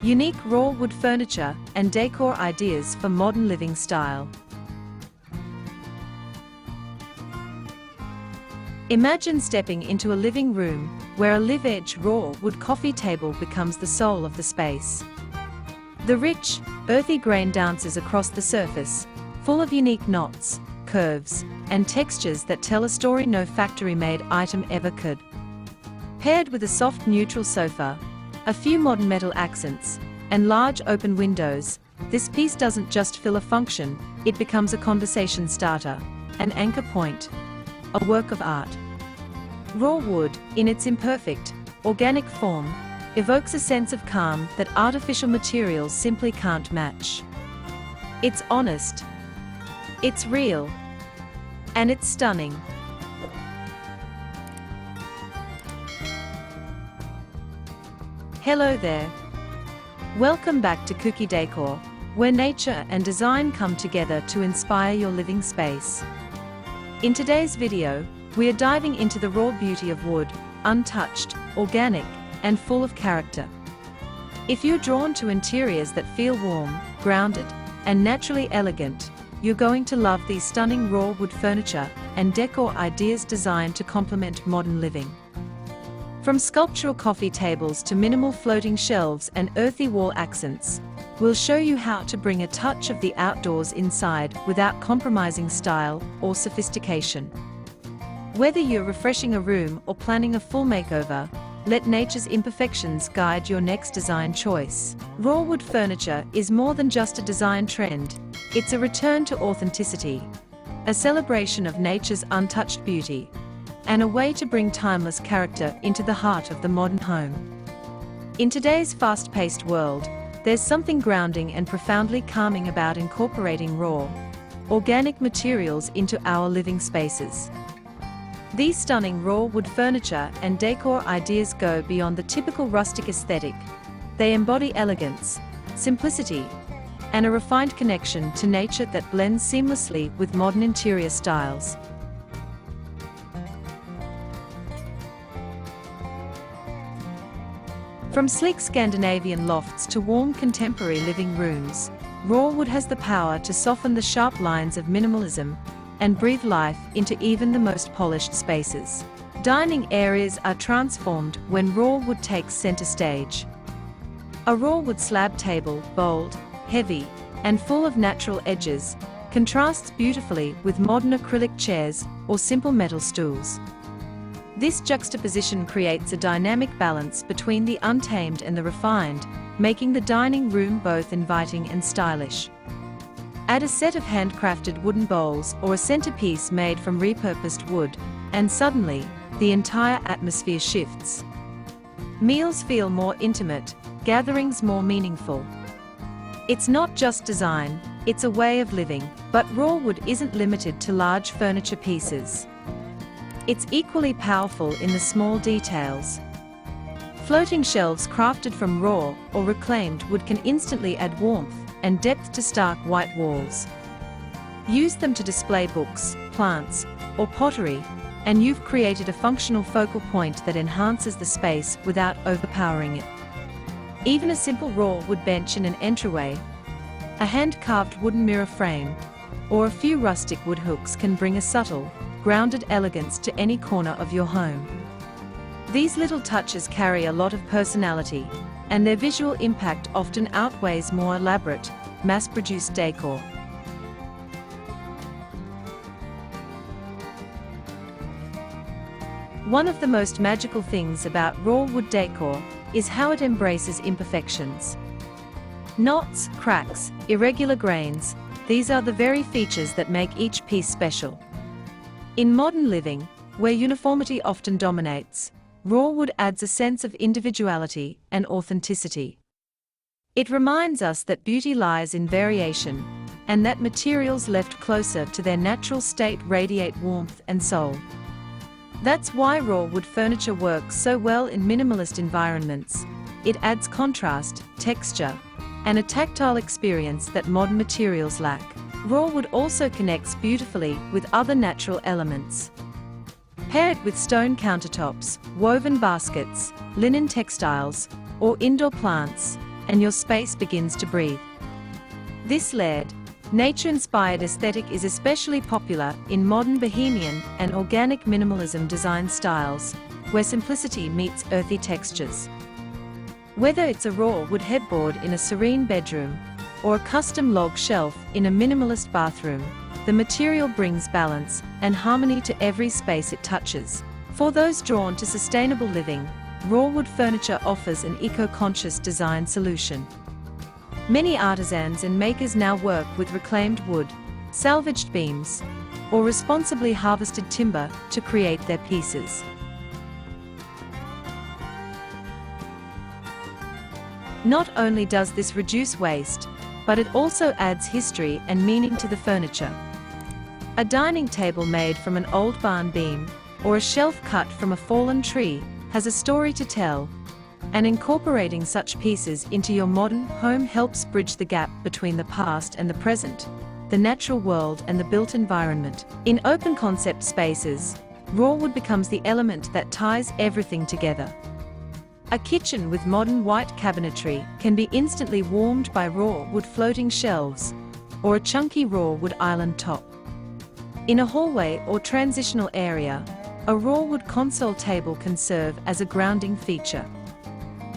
Unique raw wood furniture and decor ideas for modern living style. Imagine stepping into a living room where a live-edge raw wood coffee table becomes the soul of the space. The rich, earthy grain dances across the surface, full of unique knots, curves, and textures that tell a story no factory-made item ever could. Paired with a soft neutral sofa, a few modern metal accents, and large open windows, this piece doesn't just fill a function, it becomes a conversation starter, an anchor point, a work of art. Raw wood, in its imperfect, organic form, evokes a sense of calm that artificial materials simply can't match. It's honest, it's real, and it's stunning. Hello there. Welcome back to Kuki Decor, where nature and design come together to inspire your living space. In today's video, we are diving into the raw beauty of wood, untouched, organic, and full of character. If you're drawn to interiors that feel warm, grounded, and naturally elegant, you're going to love these stunning raw wood furniture and decor ideas designed to complement modern living. From sculptural coffee tables to minimal floating shelves and earthy wall accents, we'll show you how to bring a touch of the outdoors inside without compromising style or sophistication. Whether you're refreshing a room or planning a full makeover, let nature's imperfections guide your next design choice. Raw wood furniture is more than just a design trend, it's a return to authenticity, a celebration of nature's untouched beauty, and a way to bring timeless character into the heart of the modern home. In today's fast-paced world, there's something grounding and profoundly calming about incorporating raw, organic materials into our living spaces. These stunning raw wood furniture and decor ideas go beyond the typical rustic aesthetic. They embody elegance, simplicity, and a refined connection to nature that blends seamlessly with modern interior styles. From sleek Scandinavian lofts to warm contemporary living rooms, raw wood has the power to soften the sharp lines of minimalism and breathe life into even the most polished spaces. Dining areas are transformed when raw wood takes center stage. A raw wood slab table, bold, heavy, and full of natural edges, contrasts beautifully with modern acrylic chairs or simple metal stools. This juxtaposition creates a dynamic balance between the untamed and the refined, making the dining room both inviting and stylish. Add a set of handcrafted wooden bowls or a centerpiece made from repurposed wood, and suddenly, the entire atmosphere shifts. Meals feel more intimate, gatherings more meaningful. It's not just design, it's a way of living, but raw wood isn't limited to large furniture pieces. It's equally powerful in the small details. Floating shelves crafted from raw or reclaimed wood can instantly add warmth and depth to stark white walls. Use them to display books, plants, or pottery, and you've created a functional focal point that enhances the space without overpowering it. Even a simple raw wood bench in an entryway, a hand-carved wooden mirror frame, or a few rustic wood hooks can bring a subtle, grounded elegance to any corner of your home. These little touches carry a lot of personality, and their visual impact often outweighs more elaborate, mass-produced decor. One of the most magical things about raw wood decor is how it embraces imperfections. Knots, cracks, irregular grains, these are the very features that make each piece special. In modern living, where uniformity often dominates, raw wood adds a sense of individuality and authenticity. It reminds us that beauty lies in variation, and that materials left closer to their natural state radiate warmth and soul. That's why raw wood furniture works so well in minimalist environments. It adds contrast, texture, and a tactile experience that modern materials lack. Raw wood also connects beautifully with other natural elements. Paired with stone countertops, woven baskets, linen textiles, or indoor plants, and your space begins to breathe. This layered, nature-inspired aesthetic is especially popular in modern bohemian and organic minimalism design styles, where simplicity meets earthy textures. Whether it's a raw wood headboard in a serene bedroom, or a custom log shelf in a minimalist bathroom, the material brings balance and harmony to every space it touches. For those drawn to sustainable living, raw wood furniture offers an eco-conscious design solution. Many artisans and makers now work with reclaimed wood, salvaged beams, or responsibly harvested timber to create their pieces. Not only does this reduce waste, but it also adds history and meaning to the furniture. A dining table made from an old barn beam, or a shelf cut from a fallen tree, has a story to tell, and incorporating such pieces into your modern home helps bridge the gap between the past and the present, the natural world and the built environment. In open concept spaces, raw wood becomes the element that ties everything together. A kitchen with modern white cabinetry can be instantly warmed by raw wood floating shelves, or a chunky raw wood island top. In a hallway or transitional area, a raw wood console table can serve as a grounding feature.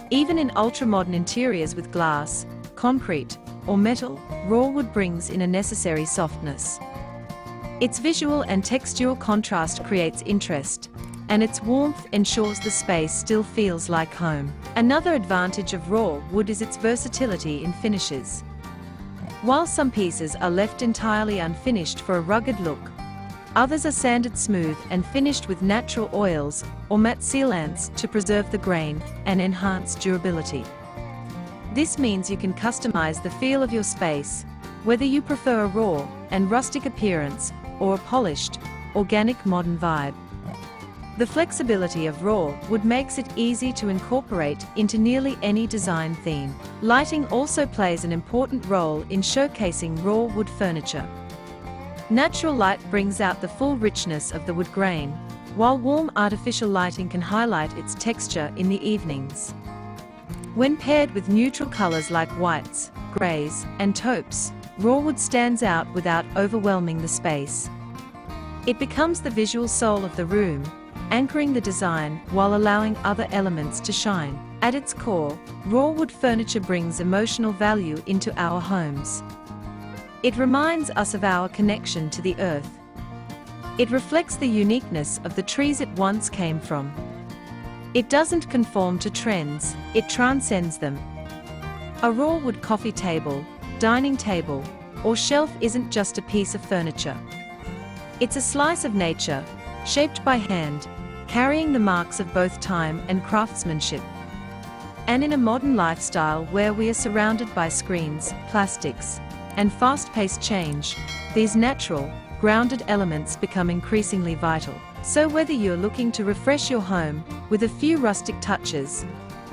Even in ultra-modern interiors with glass, concrete, or metal, raw wood brings in a necessary softness. Its visual and textural contrast creates interest, and its warmth ensures the space still feels like home. Another advantage of raw wood is its versatility in finishes. While some pieces are left entirely unfinished for a rugged look, others are sanded smooth and finished with natural oils or matte sealants to preserve the grain and enhance durability. This means you can customize the feel of your space, whether you prefer a raw and rustic appearance or a polished, organic modern vibe. The flexibility of raw wood makes it easy to incorporate into nearly any design theme. Lighting also plays an important role in showcasing raw wood furniture. Natural light brings out the full richness of the wood grain, while warm artificial lighting can highlight its texture in the evenings. When paired with neutral colors like whites, grays, and taupes, raw wood stands out without overwhelming the space. It becomes the visual soul of the room, anchoring the design while allowing other elements to shine. At its core, raw wood furniture brings emotional value into our homes. It reminds us of our connection to the earth. It reflects the uniqueness of the trees it once came from. It doesn't conform to trends, it transcends them. A raw wood coffee table, dining table, or shelf isn't just a piece of furniture. It's a slice of nature, shaped by hand, carrying the marks of both time and craftsmanship. And in a modern lifestyle where we are surrounded by screens, plastics, and fast-paced change, these natural, grounded elements become increasingly vital. So whether you're looking to refresh your home with a few rustic touches,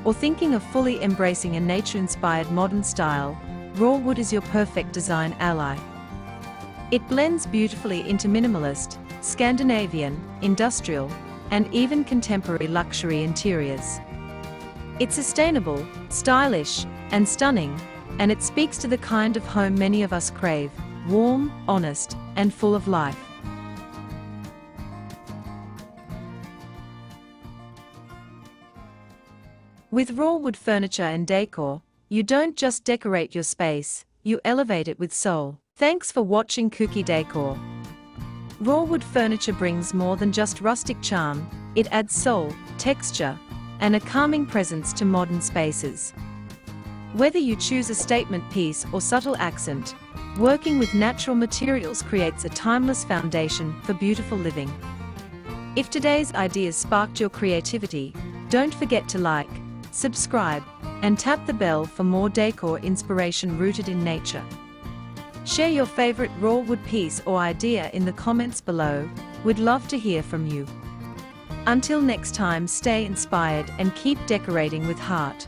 or thinking of fully embracing a nature-inspired modern style, raw wood is your perfect design ally. It blends beautifully into minimalist, Scandinavian, industrial, and even contemporary luxury interiors. It's sustainable, stylish, and stunning, and it speaks to the kind of home many of us crave: warm, honest, and full of life. With raw wood furniture and decor, you don't just decorate your space, you elevate it with soul. Thanks for watching Kuki Decor. Raw wood furniture brings more than just rustic charm, it adds soul, texture, and a calming presence to modern spaces. Whether you choose a statement piece or subtle accent, working with natural materials creates a timeless foundation for beautiful living. If today's ideas sparked your creativity, don't forget to like, subscribe, and tap the bell for more decor inspiration rooted in nature. Share your favorite raw wood piece or idea in the comments below. We'd love to hear from you. Until next time, stay inspired and keep decorating with heart.